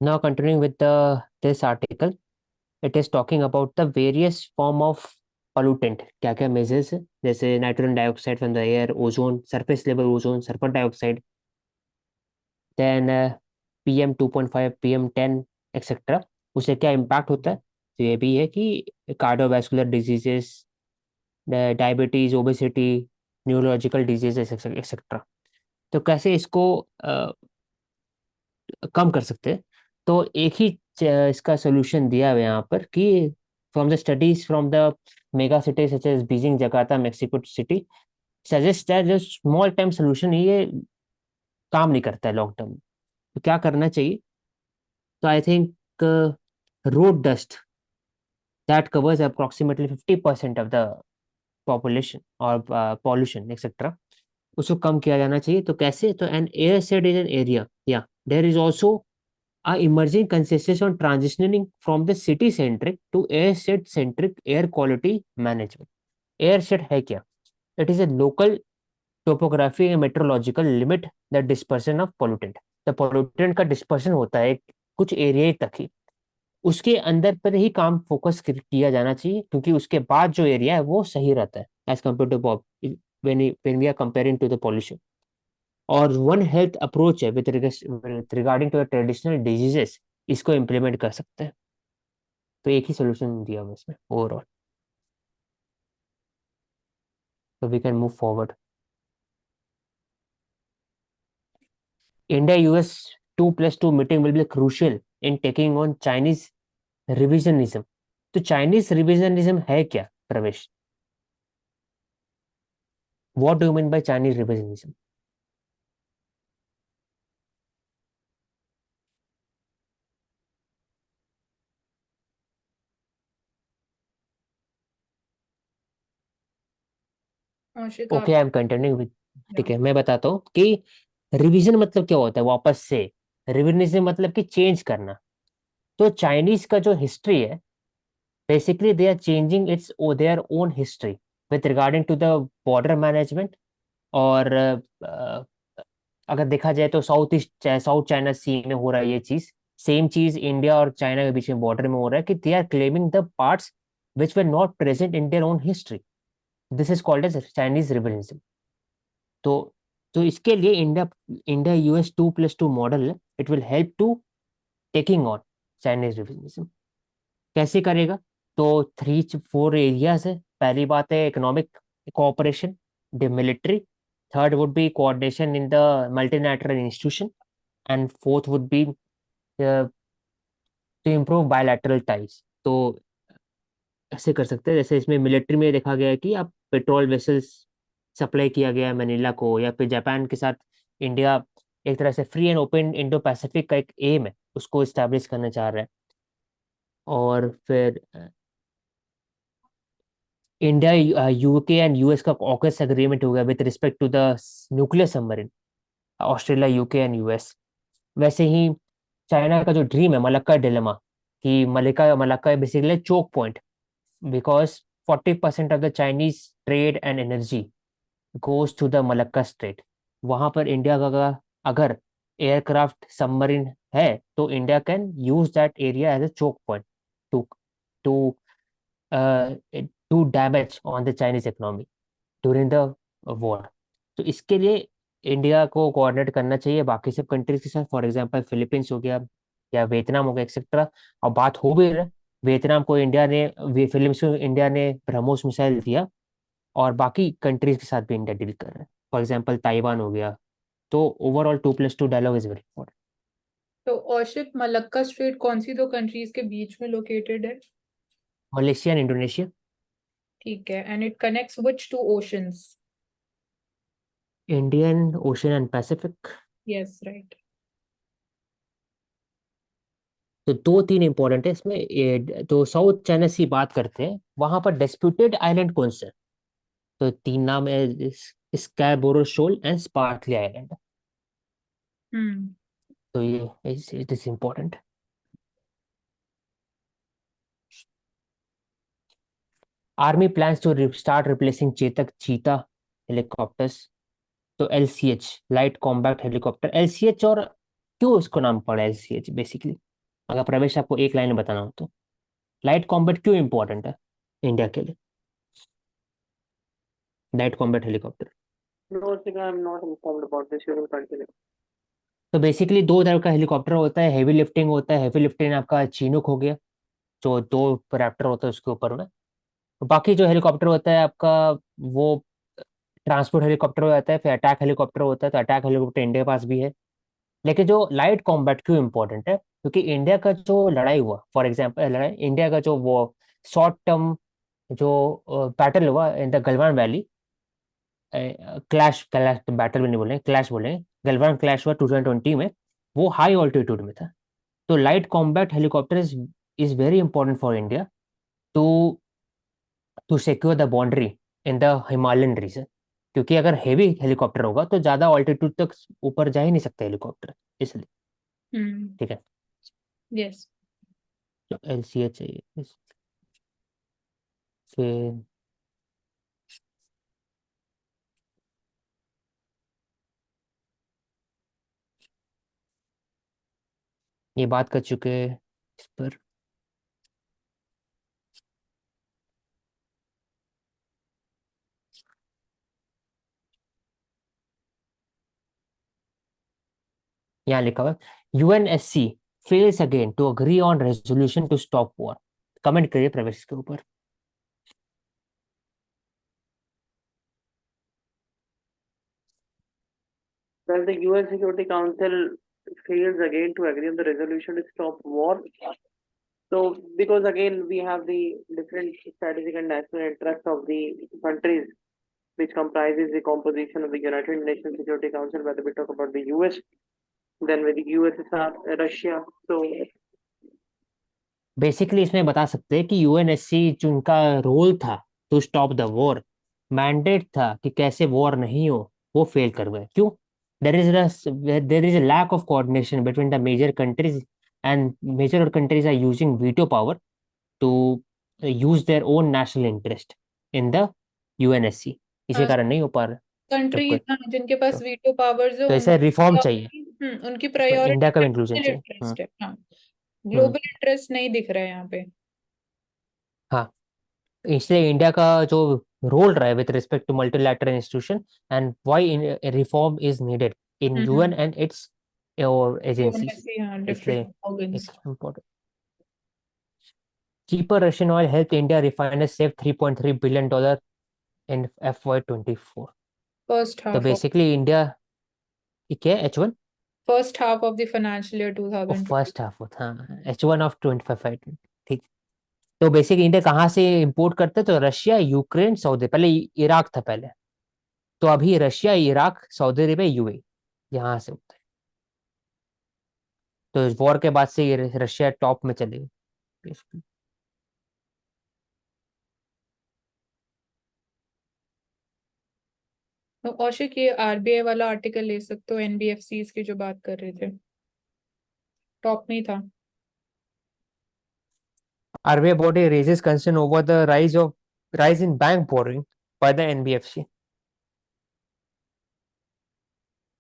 Now continuing with this article, it is talking about the various form of pollutant. क्या क्या measures है, जैसे nitrogen dioxide from the air, ozone, surface level ozone, sulphur dioxide, then PM 2.5, PM 10, etcetera. उससे क्या impact होता है? तो ये भी है कि cardiovascular diseases, diabetes, obesity, neurological diseases etcetera. तो कैसे इसको कम कर सकते हैं? तो एक ही इसका सोल्यूशन दिया हुआ है यहाँ पर कि from the studies from the mega cities such as Beijing, Jakarta, Mexico City, suggest that जो स्मॉल टाइम सोल्यूशन ये काम नहीं करता है लॉन्ग टर्म। तो क्या करना चाहिए? तो I think road dust that covers approximately 50% of the population और पॉल्यूशन एक्सेट्रा, उसको कम किया जाना चाहिए। तो कैसे? तो an air shed is an area या there is also a emerging consensus on transitioning from the city centric to airshed centric air quality management. Airshed है क्या? It is a local topography and meteorological limit the dispersion of pollutant. The pollutant का dispersion होता है कुछ area तक ही, उसके अंदर पर ही काम फोकस किया जाना चाहिए, क्योंकि उसके बाद जो एरिया है वो सही रहता है as compare to when we are comparing to the pollution. और वन हेल्थ अप्रोच है with regarding to traditional diseases, इसको इम्प्लीमेंट कर सकते हैं। तो एक ही सोल्यूशन दिया हुआ इसमें ओवरऑल। तो we can move forward. India US 2+2 meeting will be crucial in taking on Chinese revisionism. तो चाइनीज रिविजनिज्म है क्या, Pravesh? What do you mean by Chinese revisionism? Ashiq okay, आप। I am continuing with. ठीक या। है, मैं बताता हूँ कि रिवीजन मतलब क्या होता है वापस से। रिविजनिज्म मतलब कि चेंज करना। तो चाइनीज का जो हिस्ट्री है, basically they are changing their own history with regarding to the border management। और अगर देखा जाए तो साउथ चाइना सी में हो रहा है ये चीज। सेम चीज इंडिया और चाइना के बीच में बॉर्डर में हो रहा है कि they are claiming the parts which were not present in their own history. This is called as Chinese revisionism. तो इसके लिए India India US 2+2 model, it will help to taking on Chinese revisionism. कैसे करेगा? तो 3 4 areas है। पहली बात है economic cooperation, the military. Third would be coordination in the multilateral institution, and fourth would be to improve bilateral ties. तो ऐसे कर सकते हैं, जैसे इसमें मिलिट्री में देखा गया है कि अब पेट्रोल वेसल्स सप्लाई किया गया है मनीला को, या फिर जापान के साथ इंडिया एक तरह से free and open Indo Pacific का एक एम है, उसको इस्टेब्लिश करना चाह रहा है। और फिर इंडिया, यूके एंड यूएस का ऑकस एग्रीमेंट हो गया with respect to the nuclear submarine, Australia, UK and US. वैसे ही चाइना का जो ड्रीम है मलक्का डिलेमा, कि मलिका Malacca basically choke point, because 40% of the Chinese trade and energy goes to the Malacca strait. वहां पर इंडिया का अगर एयरक्राफ्ट सबमरीन है, तो India can use that area as a choke point to to to damage on the Chinese economy during the war. तो इसके लिए India को कोऑर्डिनेट करना चाहिए बाकी सब कंट्रीज के साथ, फॉर एग्जांपल फिलीपींस हो गया या वियतनाम हो गया एक्सेट्रा। और बात हो भी रहा, वियतनाम को इंडिया ने, फिलीपींस को इंडिया ने ब्रह्मोस मिसाइल दिया, और बाकी कंट्रीज के साथ भी इंडिया डील कर रहा है, फॉर एग्जाम्पल ताइवान हो गया। तो overall 2+2 dialogue is very important. तो औशिक, मलक्का स्ट्रेट कौन सी दो कंट्रीज के बीच में लोकेटेड है? Malaysia and Indonesia. ठीक है। And it connects which two oceans? Indian Ocean and Pacific. Yes, right. तो 2 3 इंपॉर्टेंट है इसमें तो साउथ चाइना सी बात करते हैं, वहां पर डिस्प्यूटेड आइलैंड कौन सा है? तो 3 नाम है, Scarborough Shoal and Spratly Island. Hmm. तो ये it is important. Army plans to start replacing Chetak Cheetah helicopters. तो LCH, light combat helicopter, LCH। और क्यों इसको नाम पड़ा LCH बेसिकली? अगर प्रवेश आपको एक लाइन में बताना हो तो लाइट कॉम्बैट क्यों इंपॉर्टेंट है इंडिया के लिए, light combat helicopter? No, Sika, I'm not informed about this. You will continue. तो बेसिकली दो तरह का हेलीकॉप्टर होता है, हेवी लिफ्टिंग होता है, हेवी लिफ्टिंग आपका चीनूक हो गया, जो दो रैप्टर होता है उसके ऊपर में। तो बाकी जो हेलीकॉप्टर होता है आपका, वो ट्रांसपोर्ट हेलीकॉप्टर हो जाता है, फिर अटैक हेलीकॉप्टर होता है, तो अटैक हेलीकॉप्टर इंडिया के पास भी है। लेकिन जो लाइट कॉम्बैट क्यों इंपॉर्टेंट है, क्योंकि इंडिया का जो लड़ाई हुआ, फॉर एग्जाम्पल लड़ाई इंडिया का जो वो शॉर्ट टर्म जो बैटल हुआ in the Galwan valley, clash clash battle भी नहीं बोलेंगे, क्लैश बोलेंगे, गलवान क्लैश हुआ 2020 में, वो हाई ऑल्टीट्यूड में था। तो light combat helicopter is very important for India to to secure the boundary in the Himalayan region, क्योंकि अगर हेवी हेलीकॉप्टर होगा तो ज्यादा ऑल्टीट्यूड तक ऊपर जा ही नहीं सकता हेलीकॉप्टर, इसलिए। ठीक है, यस। तो LCA चाहिए फिर। ये बात कर चुके हैं इस पर। यहाँ लिखा हुआ UNSC fails again to agree on resolution to stop war. Comment करिए प्रवेश के ऊपर। Well, the UN Security Council fails again to agree on the resolution to stop war. So, because again we have the different strategic and national interests of the countries, which comprises the composition of the United Nations Security Council, whether we talk about the US, then with the USSR, Russia. So, basically इसमें बता सकते हैं कि UNSC जो उनका role था to stop the war, mandate था कि कैसे वॉर नहीं हो, वो फेल कर गए। क्यों? There is a lack of coordination between the major countries, and major countries are using veto power to use their own national interest in the UNSC। इसी कारण नहीं हो पा रहा सब कंट्रीज कुछ। जिनके पास वीटो पावर्स है तो ऐसे रिफॉर्म चाहिए, उनकी इसमें इंडिया का प्रायोरिटी भी इंक्लूजन नेशनल चाहिए। इंटरेस्ट है। हाँ, हम्म, ग्लोबल इंटरेस्ट नहीं दिख रहा है यहाँ पे। हाँ, इसलिए इंडिया का जो रोल रहा है with respect to multilateral institution and why reform is needed in UN and its agencies, UNSC, हाँ, इसलिए डिफरेंट एक organs. Important. cheaper Russian oil helped India refiners save $3.3 billion in FY24। First तो half of basically India क्या है H1 first half of the financial year और 2020। First half होता, हाँ H1 of 25। ठीक। तो बेसिकली इंडिया कहाँ से इंपोर्ट करते, तो रशिया, यूक्रेन, सऊदी, पहले इराक था पहले, तो अभी Russia, Iraq, Saudi Arabia, UAE, यहाँ से होता है। तो वॉर के बाद से ये रशिया टॉप में चले गए। तो औशिक, ये आरबीआई वाला आर्टिकल ले सकते हो, एनबीएफसीज की जो बात कर रहे थे, टॉप में ही था। RBI body raises concern over the rise in bank borrowing by the NBFC.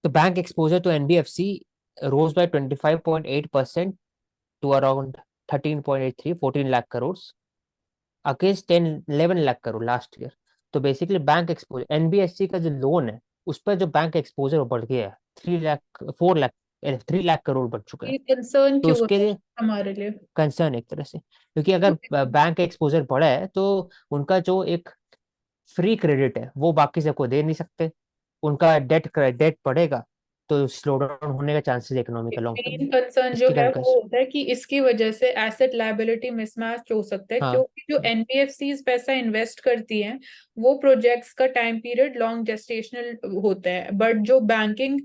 The bank exposure to NBFC rose by 25.8% to around 13.83, 14 lakh crores against 11 lakh crore last year। तो basically bank exposure NBFC का जो loan है उस पर जो bank exposure बढ़ गया है 3 लाख करोड़ बढ़ चुका है। ये कंसर्न तो क्यों उसके है लिए हमारे लिए? कंसर्न एक तरह से, क्योंकि अगर बैंक का एक्सपोजर बढ़ा है तो उनका जो एक फ्री क्रेडिट है वो बाकी सबको दे नहीं सकते, उनका डेट बढ़ेगा तो स्लो डाउन होने का चांसेस इकोनॉमी का लॉन्ग टर्म मेन में। कंसर्न जो इसके है कारण वो होता है कि इसकी वजह से एसेट लायबिलिटी मिसमैच हो सकता है, हाँ क्योंकि जो एनबीएफसीज पैसा इन्वेस्ट करती हैं वो प्रोजेक्ट्स का टाइम पीरियड लॉन्ग जेस्टेशनल होता है, बट जो बैंकिंग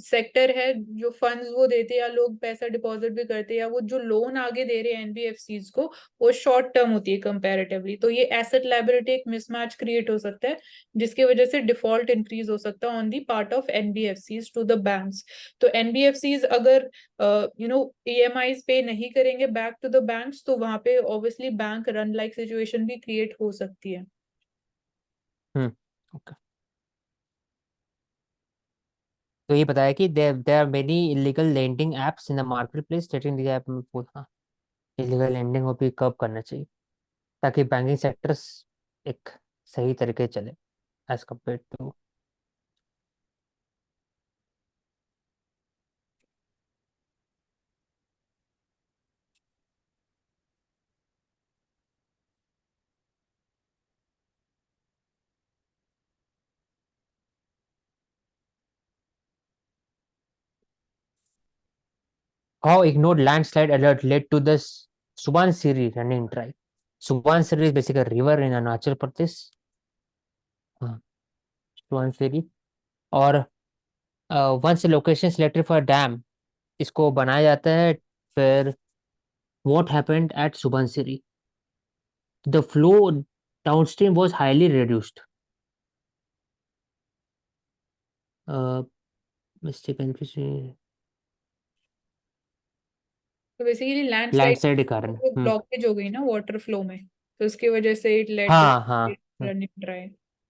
सेक्टर है, जो फंड्स वो देते हैं या लोग पैसा डिपॉजिट भी करते हैं या वो जो लोन आगे दे रहे हैं एनबीएफसीज को, वो शॉर्ट टर्म होती है कंपैरेटिवली। तो ये एसेट लायबिलिटी एक मिसमैच क्रिएट हो सकता है, जिसकी वजह से डिफॉल्ट इंक्रीज हो सकता है on the part of NBFCs to the banks. तो एनबीएफसीज अगर ईएमआईज पे नहीं करेंगे बैक टू द बैंक्स, तो वहां पे obviously bank run like situation भी क्रिएट हो सकती है। Hmm okay. तो ये बताया कि there are many illegal lending apps in the market place stating the app में पूछा इलीगल लेंडिंग को भी कब करना चाहिए ताकि बैंकिंग सेक्टर्स एक सही तरीके से चले as compare to. How ignored landslide alert led to the Subansiri running dry. Subansiri is basically a river in Arunachal Pradesh. हाँ, Subansiri और once a location selected for a dam इसको बनाया जाता है फिर what happened at Subansiri? The flow downstream was highly reduced. Mistake तो basically landslide landslide के कारण। ब्लॉकेज हो गई ना वाटर फ्लो में, तो उसकी वजह से इट लेड टू हाँ हाँ। Running dry.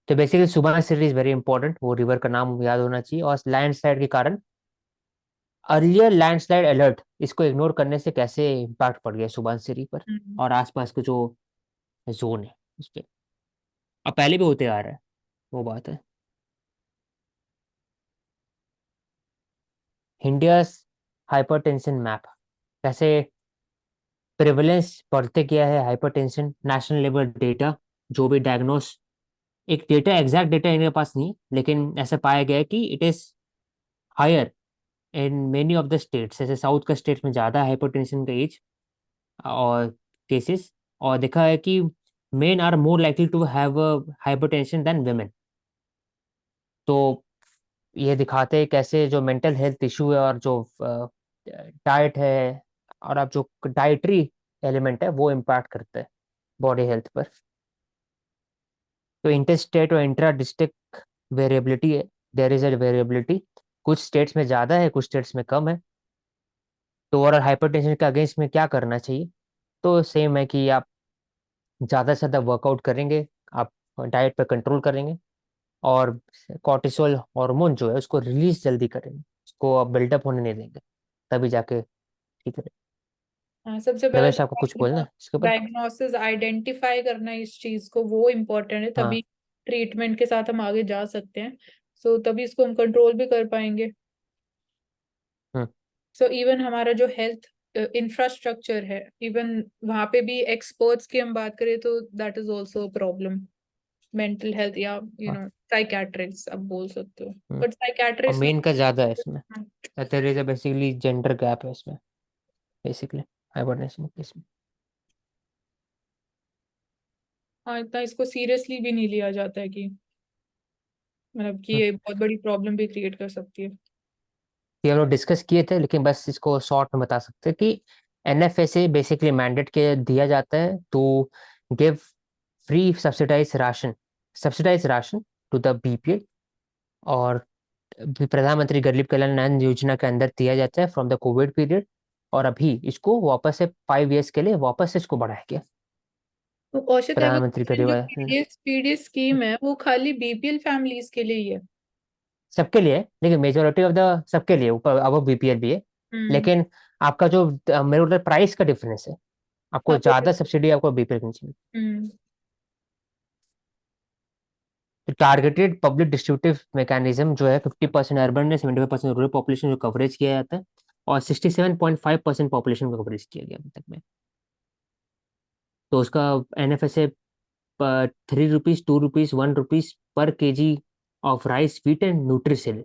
तो basically Subansiri is very important, वो रिवर का नाम याद होना चाहिए। और लैंडस्लाइड के कारण अर्लियर लैंडस्लाइड अलर्ट इसको इग्नोर करने से कैसे इम्पैक्ट पड़ गया सुबनसिरी पर और आसपास के जो जोन है उस पे। अब पहले भी होते आ रहा है, वो बात है। इंडियाज हाइपरटेंशन मैप कैसे प्रेवलेंस बढ़ते गया है हाइपरटेंशन नेशनल लेवल डेटा जो भी डायग्नोस। एक डेटा एग्जैक्ट डेटा इनके पास नहीं लेकिन ऐसा पाया गया है कि it is higher in many of the states. जैसे साउथ का स्टेट्स में ज़्यादा हाइपरटेंशन का एज और केसेस। और देखा है कि men are more likely to have hypertension than women. तो ये दिखाते हैं कैसे जो मेंटल हेल्थ इशू है और जो डाइट है और अब जो डाइटरी एलिमेंट है वो इम्पैक्ट करता है बॉडी हेल्थ पर। तो इंटर स्टेट और इंट्रा डिस्ट्रिक्ट वेरिएबिलिटी है, देयर इज अ वेरिएबिलिटी। कुछ स्टेट्स में ज़्यादा है कुछ स्टेट्स में कम है। तो ओवरऑल हाइपरटेंशन के अगेंस्ट में क्या करना चाहिए? तो सेम है कि आप ज़्यादा से ज़्यादा वर्कआउट करेंगे, आप डाइट पर कंट्रोल करेंगे और कॉर्टिसोल हार्मोन जो है उसको रिलीज जल्दी करेंगे, उसको आप बिल्डअप होने नहीं देंगे, तभी जाके ठीक है। हाँ, सबसे पहले प्रवेश तो आपको कुछ बोलना है इसके ऊपर? डायग्नोसिस आइडेंटिफाई करना इस चीज को, वो इम्पोर्टेंट है, हाँ। तभी ट्रीटमेंट के साथ हम आगे जा सकते हैं। सो तभी इसको हम कंट्रोल भी कर पाएंगे। हम्म। सो इवन हमारा जो हेल्थ इंफ्रास्ट्रक्चर है, इवन वहाँ पे भी एक्सपर्ट्स की हम बात करें तो that is also problem. Mental health या हाँ। साइकेट्रिस्ट आप बोल सकते हो, हम्म। बट और साइकेट्रिस्ट मेन का ज़्यादा है इसमें, there is a basically gender gap है इसमें बेसिकली हाइबरनेशन केस में। हाँ, इतना इसको सीरियसली भी नहीं लिया जाता है कि मतलब कि ये बहुत बड़ी प्रॉब्लम भी क्रिएट कर सकती है। ये हम लोग डिस्कस किए थे लेकिन बस इसको शॉर्ट में बता सकते हैं कि एनएफएसए बेसिकली मैंडेट के दिया जाता है to give free subsidize ration to the BPL. और प्रधानमंत्री गरीब कल्याण अन्न योजना के अंदर दिया जाता है फ्रॉम द कोविड पीरियड। और अभी इसको वापस से 5 ईयर्स के लिए वापस से इसको बढ़ाया गया। तो औषध प्रधानमंत्री गरीब जो पीडीएस स्कीम है वो खाली बीपीएल फैमिलीज के लिए ही है। सबके लिए है, लेकिन मेजोरिटी ऑफ द सबके लिए ऊपर अब बीपीएल भी है। हम्म। लेकिन आपका जो मेरे उधर प्राइस का डिफरेंस है, आपको हाँ वो ज्यादा सब्सिडी आपको बीपीएल की चाहिए। हम्म। तो टारगेटेड पब्लिक डिस्ट्रीब्यूटिव मैकेनिज्म जो है 50% अर्बन में 75% रूरल पॉपुलेशन जो कवरेज किया जाता है और 67.5% पॉपुलेशन को कवरेज किया गया अभी तक में। तो उसका एनएफएसए 3 रुपीज 2 रुपीज 1 रुपीज पर KG of rice wheat and nutricereal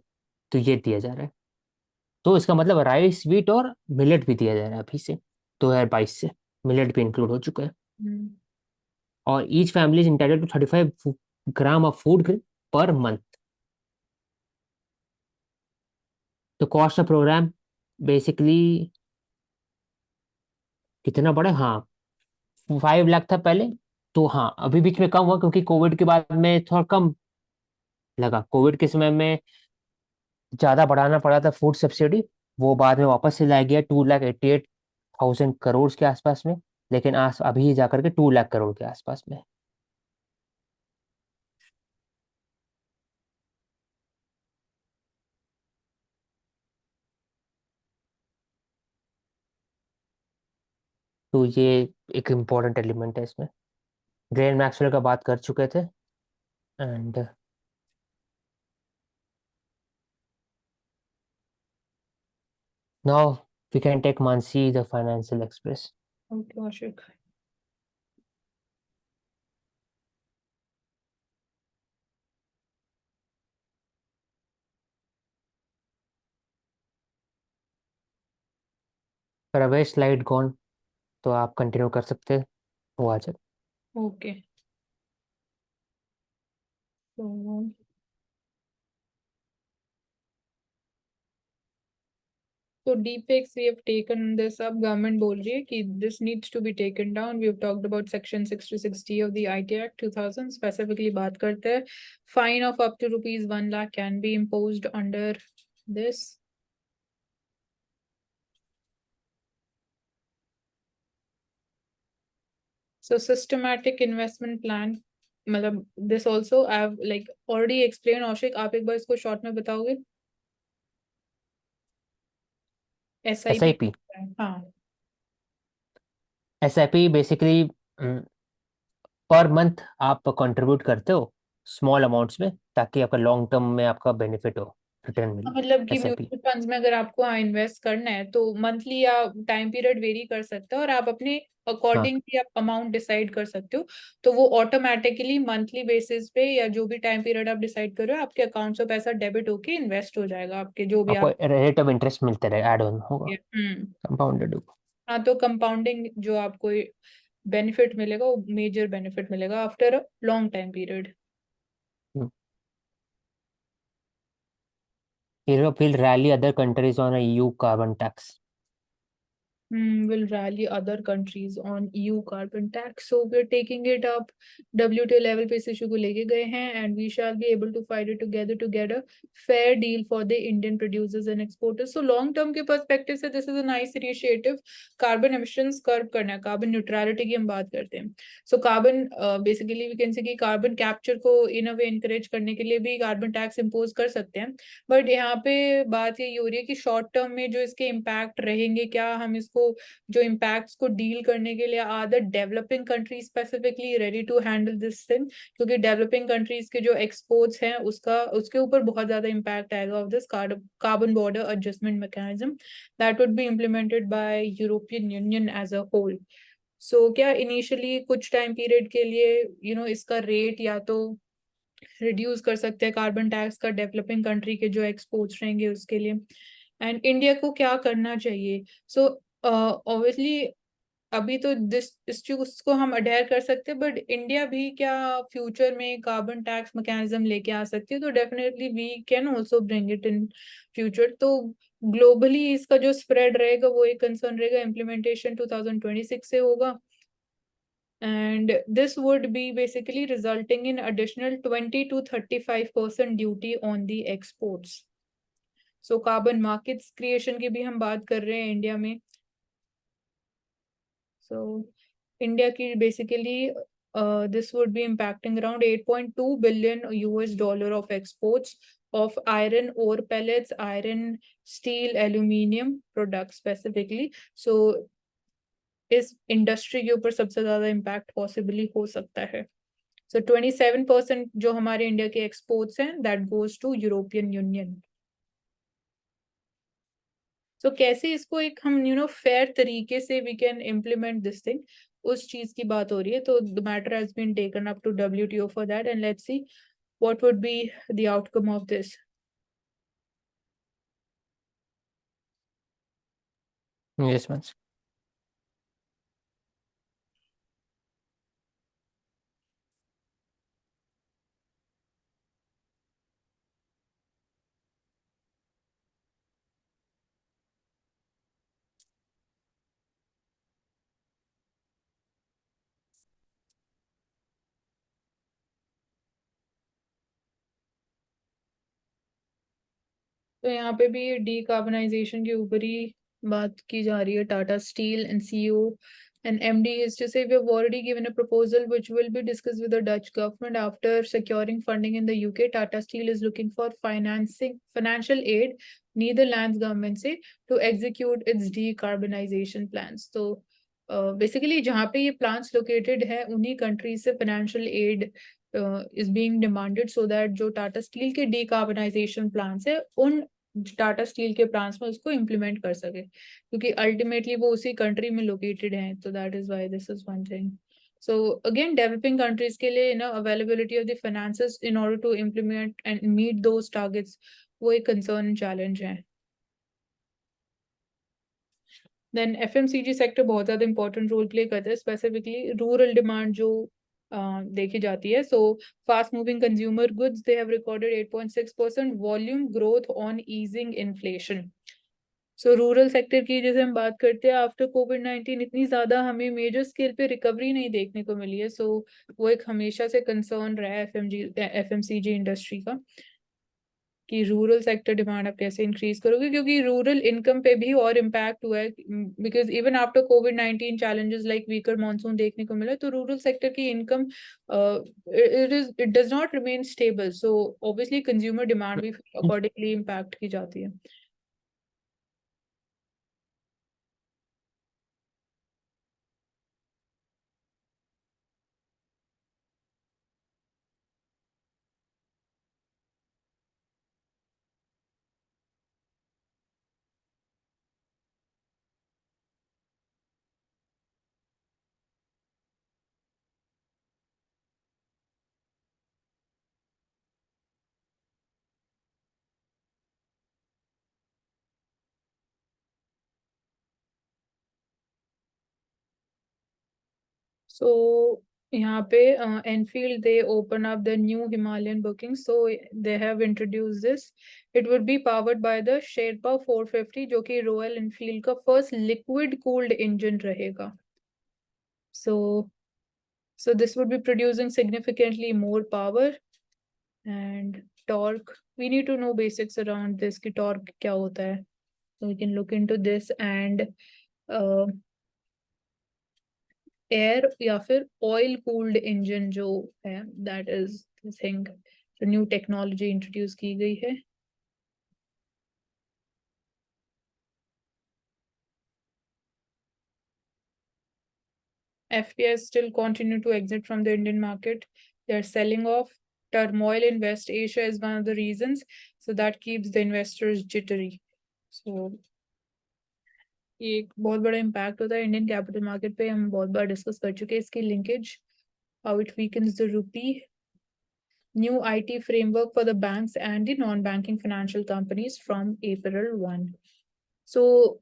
तो ये दिया जा रहा है। तो इसका मतलब राइस व्हीट और मिलेट भी दिया जा रहा है अभी से 2022 से मिलेट भी इंक्लूड हो चुका है। हम्म। और each family is entitled to 35 gram of food per month. तो कॉस्ट ऑफ प्रोग्राम बेसिकली कितना बड़ा है? हाँ 5 लाख था पहले। तो हाँ अभी बीच में कम हुआ क्योंकि कोविड के बाद में थोड़ा कम लगा। कोविड के समय में ज्यादा बढ़ाना पड़ा था फूड सब्सिडी, वो बाद में वापस से लाया गया 2,88,000 करोड़ के आसपास में। लेकिन आज अभी जाकर के 2 लाख करोड़ के आसपास में। तो ये एक इम्पोर्टेंट एलिमेंट है इसमें। ग्रेन मैक्सवेल का बात कर चुके थे। And now we can take Mansi the Financial Express. Okay, Ashik. Pravesh slide gone, तो आप कंटिन्यू कर सकते हैं, वो आ जाए। Okay. So, so deepfakes, we have taken this up. Government बोल रही है कि this needs to be taken down. We have talked about section 6 to 60 of the IT Act 2000. Specifically बात करते हैं fine of up to rupees 1 lakh can be imposed under this. So systematic investment plan, मतलब this also I have like already explained. Ashik, आप एक बार इसको short में बताओगे? SIP. SIP हाँ. SIP बेसिकली पर मंथ आप कंट्रीब्यूट करते हो स्मॉल अमाउंट्स में, ताकि आपका लॉन्ग टर्म में आपका बेनिफिट हो, रिटर्न मिले। मतलब कि SIP म्यूचुअल फंड्स में अगर आपको इन्वेस्ट करना है तो मंथली या टाइम पीरियड वेरी कर सकते हो और आप अपने हाँ, अकॉर्डिंगली आप अमाउंट डिसाइड कर सकते हो। तो वो ऑटोमेटिकली मंथली बेसिस पे या जो भी टाइम पीरियड आप डिसाइड कर रहे हो आपके अकाउंट से पैसा डेबिट होके इन्वेस्ट हो जाएगा आपके जो भी आपको आप। रेट ऑफ इंटरेस्ट मिलता रहे, ऐड ऑन होगा, हम्म। कंपाउंडेड होगा। हाँ, तो कंपाउंडिंग जो आपको बेनिफिट मिलेगा वो मेजर बेनिफिट मिलेगा after a long time period. Europe will rally other countries on a EU carbon tax. Will rally other countries on EU carbon tax. So we're taking it up. WTO level पे इस issue को लेके गए हैं and we shall be able to fight it together to get a fair deal for the Indian producers and exporters. So long term के perspective से this is a nice initiative. Carbon emissions curb करना है, carbon neutrality की हम बात करते हैं. So carbon basically we can say कि carbon capture को in a way encourage करने के लिए भी carbon tax impose कर सकते हैं. But यहाँ पे बात ये हो रही है कि short term में जो इसके impact रहेंगे, क्या हम इसको जो इम्पैक्ट्स को डील करने के लिए are the developing countries specifically ready to handle this thing, क्योंकि डेवलपिंग कंट्रीज के जो एक्सपोर्ट्स हैं उसके ऊपर बहुत ज्यादा इम्पैक्ट आएगा of this carbon border adjustment mechanism that would be implemented by European Union as a whole. So क्या इनिशियली कुछ टाइम पीरियड के लिए इसका रेट या तो रिड्यूस कर सकते हैं कार्बन टैक्स का डेवलपिंग कंट्री के जो एक्सपोर्ट्स रहेंगे उसके लिए। एंड इंडिया को क्या करना चाहिए? सो ऑब्वियसली अभी तो इस चीज को हम अडेयर कर सकते हैं, बट इंडिया भी क्या फ्यूचर में कार्बन टैक्स मैकेनिज्म लेके आ सकती है? तो definitely we can also bring it in future. तो ग्लोबली इसका जो स्प्रेड रहेगा वो एक कंसर्न रहेगा, इम्प्लीमेंटेशन 2026 से होगा and this would be basically resulting in additional 20 to 35% duty on the exports. So carbon markets creation की भी हम बात कर रहे हैं इंडिया में। So India की basically this would be impacting around 8.2 billion US dollar of exports of iron ore pellets, iron, steel, aluminium products specifically. So इस इंडस्ट्री के ऊपर सबसे ज्यादा इम्पैक्ट पॉसिबली हो सकता है। सो 27% जो हमारे इंडिया के एक्सपोर्ट्स हैं that goes to European Union. So कैसे इसको एक हम फेयर तरीके से we can implement this thing, उस चीज की बात हो रही है। तो the matter has been taken up to WTO for that and let's see what would be the outcome of this. Yes, man. तो यहाँ पे भी डीकार्बनाइजेशन के ऊपर ही बात की जा रही है। Tata steel and CEO and MD is to say we have already given a proposal which will be discussed with the Dutch government after securing funding in the UK. Tata Steel is looking for financial aid Netherlands government से to execute its decarbonization plans. तो basically जहाँ पे ये plants located है उन्हीं countries से financial aid is being demanded so that जो Tata steel के डीकार्बनाइजेशन प्लान्स है उन टाटा स्टील के प्लांट्स में उसको इम्प्लीमेंट कर सके, क्योंकि अल्टीमेटली वो उसी कंट्री में लोकेटेड है, तो that is why this is one thing. So again, developing countries के लिए availability of the finances in order to implement and meet those targets वो एक concern and challenge है. Then FMCG sector बहुत ज़्यादा important role play करता है, specifically rural demand जो देखी जाती है. So fast moving consumer goods, they have recorded 8.6% volume growth on easing inflation. So rural sector की जैसे हम बात करते हैं, आफ्टर कोविड-19 इतनी ज्यादा हमें मेजर स्केल पे रिकवरी नहीं देखने को मिली है. सो वो एक हमेशा से कंसर्न रहा है एफएमसीजी इंडस्ट्री का कि रूरल सेक्टर डिमांड आप कैसे इंक्रीज करोगे, क्योंकि रूरल इनकम पे भी और इम्पैक्ट हुआ है. Because even after covid challenges like weaker monsoon देखने को मिला, तो रूरल सेक्टर की income it does not remain stable. So obviously consumer demand भी अकॉर्डिंगली इम्पैक्ट की जाती है. So यहाँ पे Enfield they open up the new Himalayan booking, so they have introduced this. It would be powered by the Sherpa 450 जो कि Royal Enfield का first liquid cooled engine रहेगा. So this would be producing significantly more power and torque. We need to know basics around this कि torque क्या होता है. So we can look into this. And air या फिर oil cooled engine जो है, that is thing जो new technology introduce की गई है. FPS still continue to exit from the Indian market. They are selling off. Turmoil in West Asia is one of the reasons, so that keeps the investors jittery. So ये एक बहुत बड़ा impact होता है Indian capital market पे. हम बहुत बार discuss कर चुके हैं इसकी linkage, how it weakens the rupee. New IT framework for the banks and the non-banking financial companies from April 1. So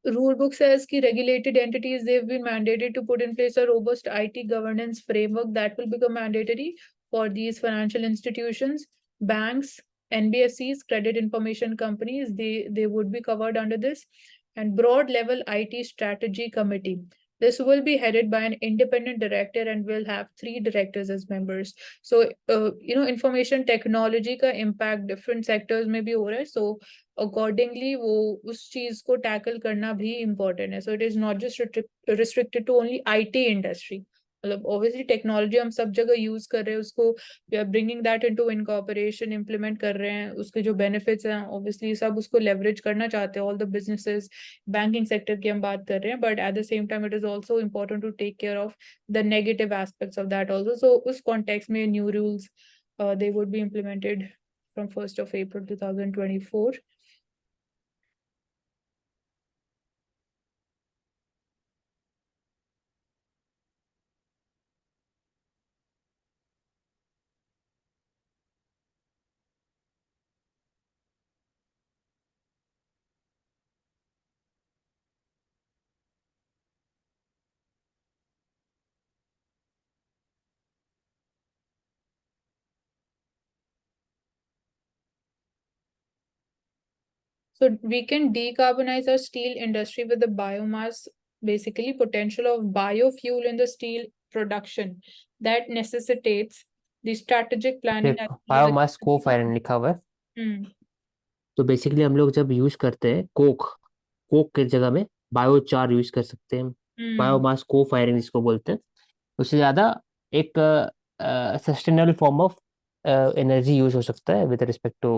rulebook says ki regulated entities, they've been mandated to put in place a robust IT governance framework that will become mandatory for these financial institutions. Banks, NBFCs, credit information companies, they would be covered under this. And broad level IT strategy committee. This will be headed by an independent director and will have 3 directors as members. So, information technology का impact different sectors में भी हो रहा है. So, accordingly, वो उस चीज को tackle करना भी important है. So, it is not just restricted to only IT industry. मतलब obviously technology हम सब जगह use कर रहे हैं उसको, we are bringing that into incorporation, implement कर रहे हैं, उसके जो benefits हैं obviously सब उसको leverage करना चाहते हैं, all the businesses, banking sector की हम बात कर रहे हैं, but at the same time it is also important to take care of the negative aspects of that also. So उस context में new rules they would be implemented from 1st of April 2024. So we can decarbonize our steel industry with the biomass, basically potential of biofuel in the steel production that necessitates the strategic planning. Biomass को firing लिखा हुआ है. तो basically हम लोग जब use करते हैं कोक के जगह में बायोचार यूज कर सकते हैं. बायोमास को फायरिंग जिसको बोलते हैं, उससे ज्यादा एक sustainable form of energy use हो सकता है with respect to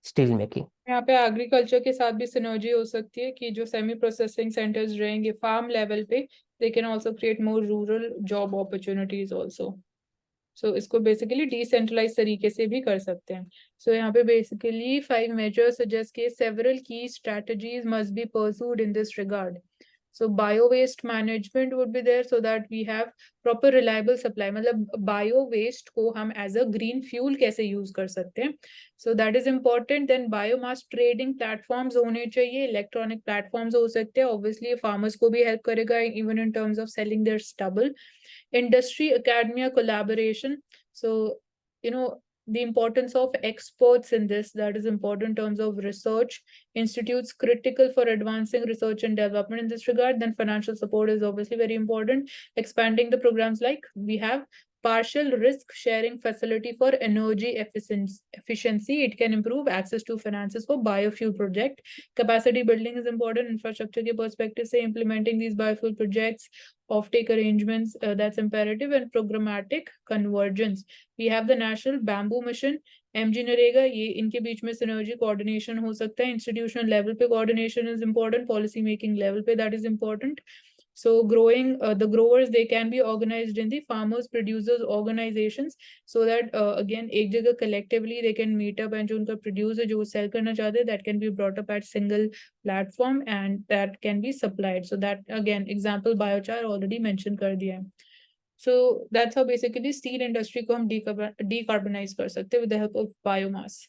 steel making. यहाँ पे एग्रीकल्चर के साथ भी सिनर्जी हो सकती है कि जो सेमी प्रोसेसिंग सेंटर्स रहेंगे फार्म लेवल पे, they can also create more rural job opportunities also. So इसको बेसिकली डिसेंट्रलाइज तरीके से भी कर सकते हैं। सो यहाँ पे बेसिकली 5 measures suggest कि several key strategies must be pursued in this regard. So bio waste management would be there so that we have proper reliable supply. मतलब bio waste को हम as a green fuel कैसे use कर सकते हैं, so that is important. Then biomass trading platforms होने चाहिए, electronic platforms हो सकते हैं, obviously farmers को भी help करेगा even in terms of selling their stubble. Industry academia collaboration, so you know the importance of experts in this, that is important in terms of research institutes critical for advancing research and development in this regard. Then financial support is obviously very important, expanding the programs like we have partial risk sharing facility for energy efficiency. It can improve access to finances for biofuel project. Capacity building is important infrastructure के perspective से, implementing these biofuel projects, offtake arrangements, that's imperative, and programmatic convergence. We have the National Bamboo Mission, MG NREGA, ये इनके बीच में synergy coordination हो सकता है. Institutional level पे coordination is important, policy making level पे that is important. So growing the growers, they can be organized in the farmers producers organizations so that again एक जगह collectively they can meet up, and जो उनका produce है जो वो sell करना चाहते हैं, that can be brought up at single platform and that can be supplied. So that again example biochar already mentioned कर दिया है. So that's how basically steel industry को हम decarbonize कर सकते हैं with the help of biomass.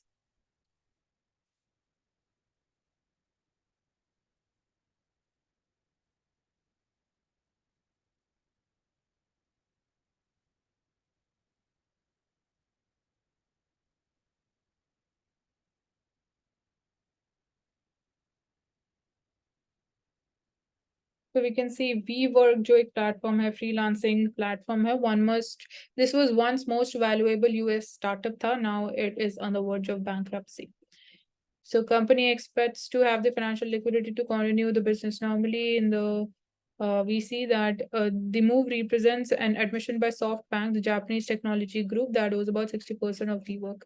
So we can see WeWork जो एक platform है, freelancing platform है, this was once most valuable US startup था, now it is on the verge of bankruptcy. So company expects to have the financial liquidity to continue the business normally. In the we see that the move represents an admission by SoftBank, the Japanese technology group, that was about 60% of WeWork.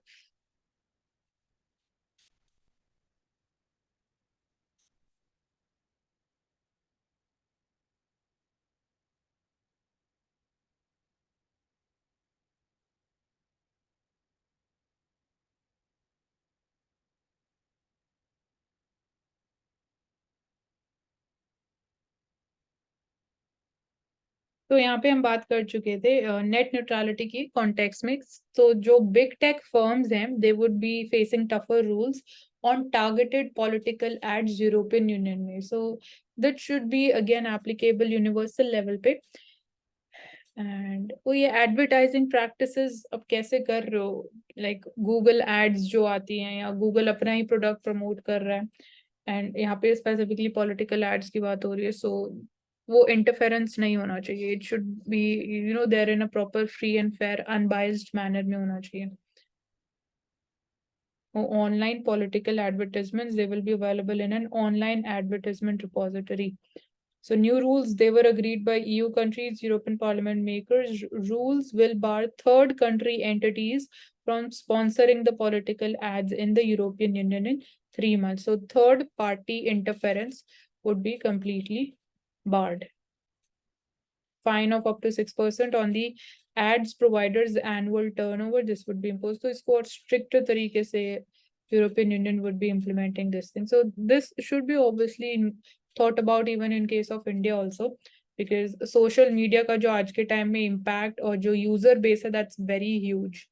तो यहाँ पे हम बात कर चुके थे net neutrality की context में. तो जो बिग टेक फर्म्स हैं, they would be facing tougher rules on targeted political ads European Union में. So that should be again applicable universal level पे. एंड वो ये एडवर्टाइजिंग प्रैक्टिसेस अब कैसे कर रहे हो, लाइक गूगल एड्स जो आती हैं या गूगल अपना ही प्रोडक्ट प्रमोट कर रहा है, एंड यहाँ पे स्पेसिफिकली पॉलिटिकल एड्स की बात हो रही है. सो वो इंटरफेरेंस नहीं होना चाहिए. It should be there in a proper free and fair unbiased manner में होना चाहिए. Online political advertisements, they will be available in an online advertisement repository. So new rules, they were agreed by EU countries, European Parliament makers. Rules will bar third country entities from sponsoring the political ads in the European Union in 3 months. So third party interference would be completely barred. Fine of up to 6% on the ads providers annual turnover, this would be imposed. So इसको और strict तरीके से European Union would be implementing this thing. So this should be obviously thought about even in case of India also, because social media का जो आज के time में impact और जो user base है, that's very huge.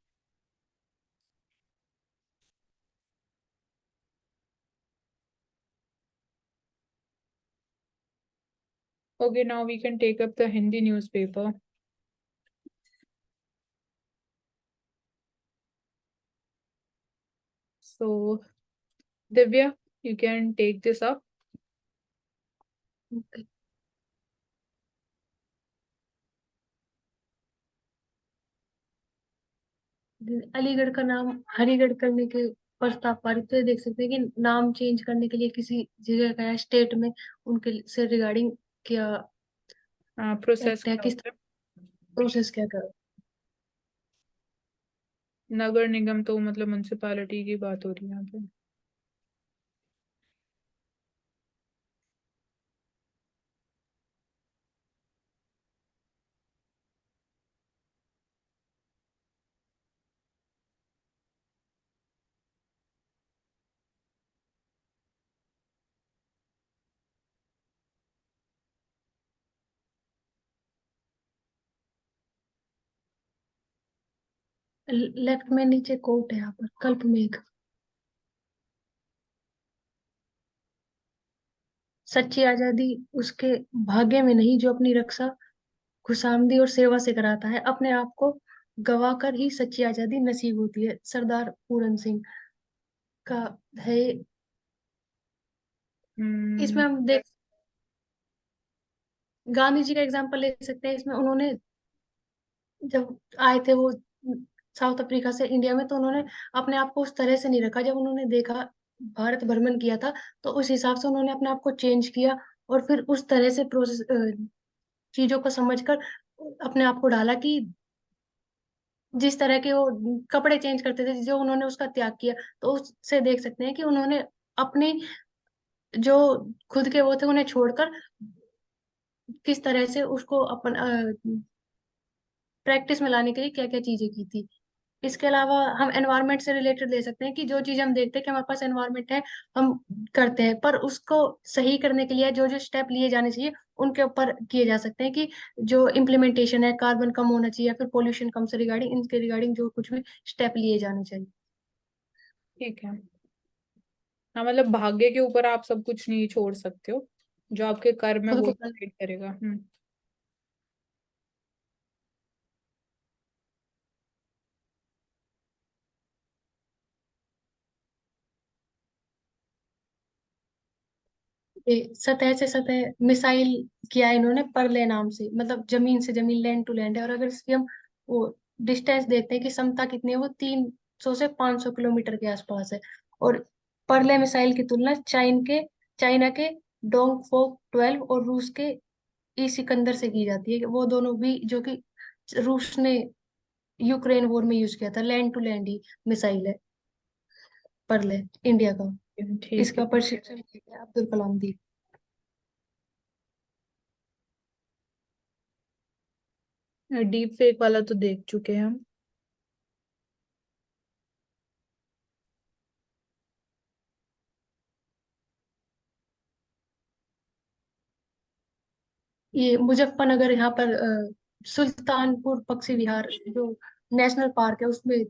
Okay, now we can take up the Hindi newspaper. So Divya, you can take this up. Okay. Aligarh का नाम हरिगढ़ करने के प्रस्ताव पारित हुए. देख सकते हैं कि नाम चेंज करने के लिए किसी जगह का या स्टेट में उनके से रिगार्डिंग क्या प्रोसेस एक्ट है, किस प्रोसेस क्या करो. नगर निगम तो मतलब म्युनिसिपैलिटी की बात हो रही है यहाँ पे. लेफ्ट में नीचे कोट है यहाँ पर, कल्प मेघ। सच्ची आजादी उसके भाग्य में नहीं जो अपनी रक्षा खुशामदी और सेवा से कराता है, अपने आप को गवाकर ही सच्ची आजादी नसीब होती है। सरदार पूरन सिंह का है। इसमें हम्म। हम देख गांधी जी का एग्जाम्पल ले सकते हैं। इसमें उन्होंने जब आए थे वो साउथ अफ्रीका से इंडिया में, तो उन्होंने अपने आप को उस तरह से नहीं रखा। जब उन्होंने देखा, भारत भ्रमण किया था, तो उस हिसाब से उन्होंने अपने आप को चेंज किया और फिर उस तरह से प्रोसेस चीजों को समझकर अपने आप को ढाला कि जिस तरह के वो कपड़े चेंज करते थे, जो उन्होंने उसका त्याग किया। तो उससे देख सकते हैं कि उन्होंने अपनी जो खुद के वो थे उन्हें छोड़कर किस तरह से उसको अपन प्रैक्टिस में लाने के लिए क्या क्या चीजें की थी। इसके अलावा हम एनवायरनमेंट से रिलेटेड ले सकते हैं कि जो चीज हम देखते हैं कि हमारे पास एनवायरनमेंट है, हम करते हैं, पर उसको सही करने के लिए जो जो स्टेप लिए जाने चाहिए उनके ऊपर किए जा सकते हैं कि जो इम्प्लीमेंटेशन है, कार्बन कम होना चाहिए या फिर पोल्यूशन कम से रिगार्डिंग, इनके रिगार्डिंग जो कुछ भी स्टेप लिए जाने चाहिए। ठीक है। हाँ, मतलब भाग्य के ऊपर आप सब कुछ नहीं छोड़ सकते हो, जो आपके कर्म है खुद वो को कर- डिसाइड करेगा। हम्म। ये सतह से सतह मिसाइल किया है इन्होंने, परले नाम से, मतलब जमीन से जमीन, लैंड टू लैंड है। और अगर इसकी हम वो डिस्टेंस देखते हैं कि क्षमता कितनी है, वो 300 से 500 किलोमीटर के आसपास है। और परले मिसाइल की तुलना चाइना के डोंग फोक 12 और रूस के ई सिकंदर से की जाती है। वो दोनों भी जो कि रूस ने यूक्रेन वॉर में यूज किया था, लैंड टू लैंड ही मिसाइल है परले, इंडिया का। ठीक इसका प्रशिक्षण किया है अब्दुल कलाम दी। है। डीप फेक वाला तो देख चुके हैं हम। ये मुजफ्फरनगर यहाँ पर सुल्तानपुर पक्षी विहार जो नेशनल पार्क है, उसमें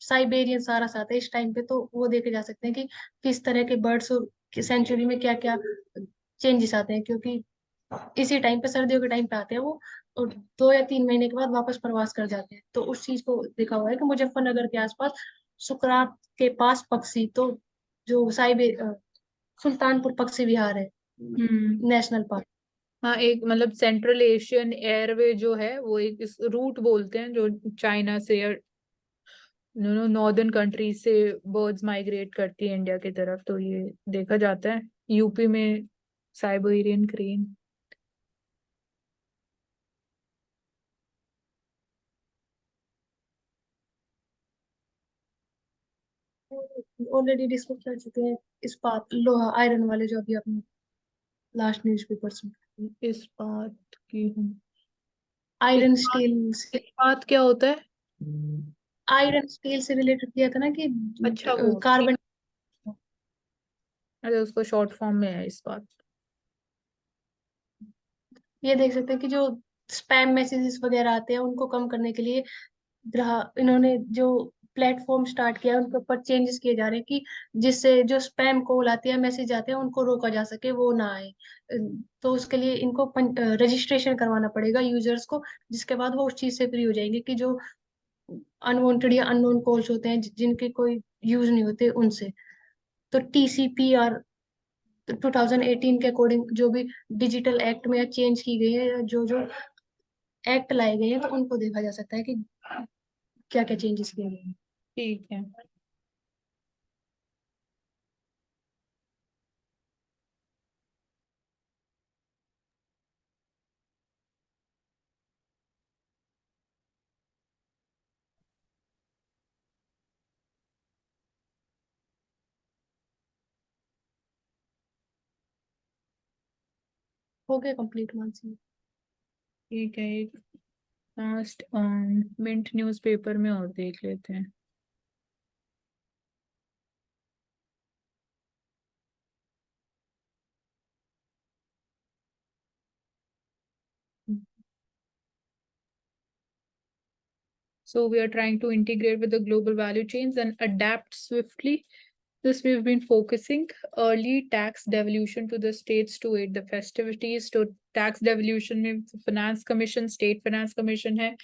साइबेरियन सारस आते हैं इस टाइम पे। तो वो देखे जा सकते हैं कि किस तरह के बर्ड्स और सेंचुरी में क्या क्या चेंजेस आते हैं, क्योंकि इसी टाइम पे, सर्दियों के टाइम पे आते हैं वो, और 2 या 3 महीने के बाद वापस प्रवास कर जाते हैं। तो उस चीज को देखा हुआ है कि मुजफ्फरनगर के आसपास सुकरात के पास पक्षी, तो जो सुल्तानपुर पक्षी विहार है, हम्म। National park. हाँ, एक मतलब सेंट्रल एशियन एयरवे जो है वो एक इस रूट बोलते हैं, जो चाइना से या नॉर्दर्न कंट्री से बर्ड्स माइग्रेट करती है इंडिया की तरफ। तो ये देखा जाता है यूपी में साइबेरियन क्रेन। ऑलरेडी डिस्कस कर चुके हैं इस्पात लोहा आयरन वाले, जो अभी अपने लास्ट न्यूज़पेपर्स में। इस बात की हूँ। इस आयरन बात स्टील से, इस बात क्या होता है? आयरन स्टील से रिलेटेड किया था ना कि अच्छा, वो ठीक। कार्बन। अरे उसको शॉर्ट फॉर्म में है इस बात। ये देख सकते हैं कि जो स्पैम मैसेजेस वगैरह आते हैं उनको कम करने के लिए इन्होंने जो प्लेटफॉर्म स्टार्ट किया है उनके ऊपर चेंजेस किए जा रहे हैं कि जिससे जो स्पैम कॉल आती है, मैसेज आते हैं, उनको रोका जा सके, वो ना आए। तो उसके लिए इनको रजिस्ट्रेशन करवाना पड़ेगा यूजर्स को, जिसके बाद वो उस चीज से फ्री हो जाएंगे कि जो अनवांटेड या अननोन कॉल्स होते हैं जिनके कोई यूज नहीं होते उनसे। तो TCPR 2018 के अकॉर्डिंग जो भी डिजिटल एक्ट में चेंज की गई है, या जो जो एक्ट लाए गए हैं, तो उनको देखा जा सकता है कि क्या क्या चेंजेस किए गए हैं। ठीक है। हो गया कंप्लीट मानसी। ठीक है, एक लास्ट मिंट न्यूज़पेपर में और देख लेते हैं। So we are trying to integrate with the global value chains and adapt swiftly. This we've been focusing early tax devolution to the states to aid the festivities. To tax devolution में finance commission, state finance commission है.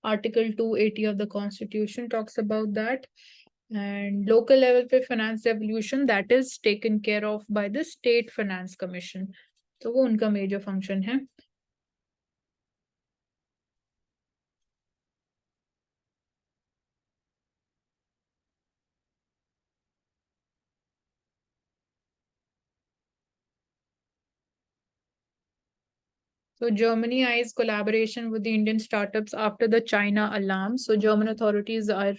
Article 280 of the Constitution talks about that. And local level पे finance devolution that is taken care of by the state finance commission. तो वो उनका major function है. So Germany eyes collaboration with the Indian startups after the China alarm. So German authorities are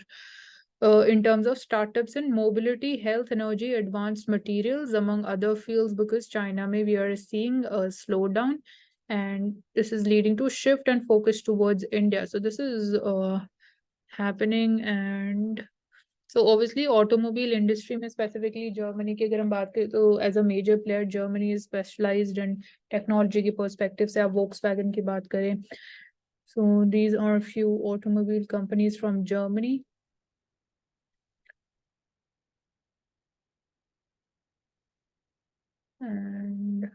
in terms of startups in mobility, health, energy, advanced materials, among other fields, because China we are seeing a slowdown, and this is leading to shift and focus towards India. So this is happening, and so obviously automobile industry में specifically Germany की अगर हम बात करें तो as a major player Germany is specialized in technology के perspective से आप Volkswagen की बात करें. So these are a few automobile companies from Germany. And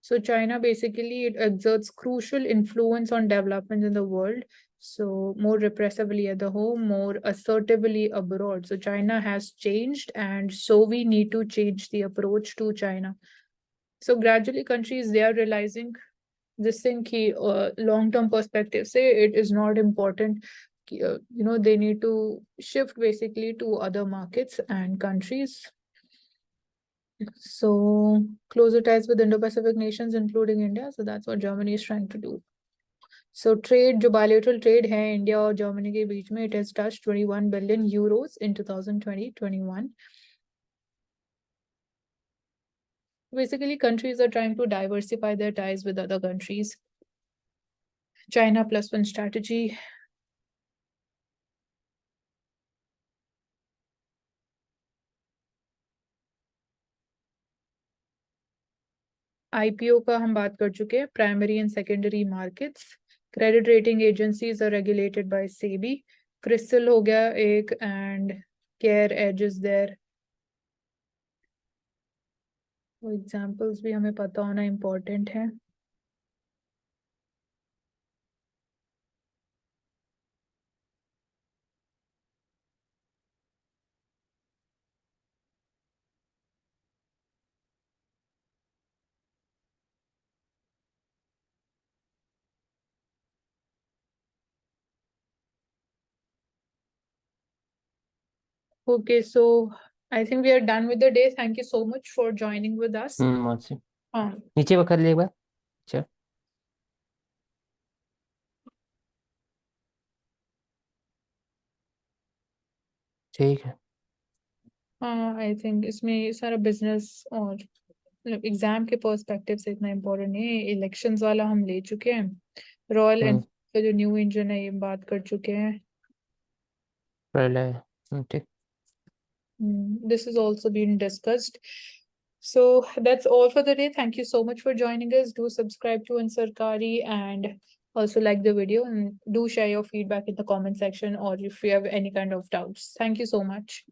so China basically it exerts crucial influence on development in the world. So more repressively at the home, more assertively abroad. So China has changed, and so we need to change the approach to China. So gradually countries, they are realizing this thing ki long-term perspective say it is not important. They need to shift basically to other markets and countries. So closer ties with Indo-Pacific nations, including India. So that's what Germany is trying to do. So trade, जो bilateral trade है India और Germany के बीच में, it has touched 21 billion euros in 2020-21. Basically, countries are trying to diversify their ties with other countries. China plus one strategy. IPO का हम बात कर चुके हैं, primary and secondary markets. Credit rating agencies are regulated by SEBI. CRISIL हो गया एक, and CareEdge is there. वो examples भी हमें पता होना important है. Okay, so I think we are done with the day. Thank you so much for joining with us. मौसी हाँ, नीचे वो कर ले एक बार. अच्छा ठीक है. हाँ, I think इसमें ये सारा business और मतलब एग्जाम के पर्सपेक्टिव से इतना इम्पोर्टेंट नहीं है. इलेक्शंस वाला हम ले चुके हैं. रॉयल एनफील्ड का जो न्यू इंजन है ये बात कर चुके हैं. पहले ठीक. This has also been discussed. So that's all for the day. Thank you so much for joining us. Do subscribe to Ansarkari and also like the video, and do share your feedback in the comment section or if you have any kind of doubts. Thank you so much.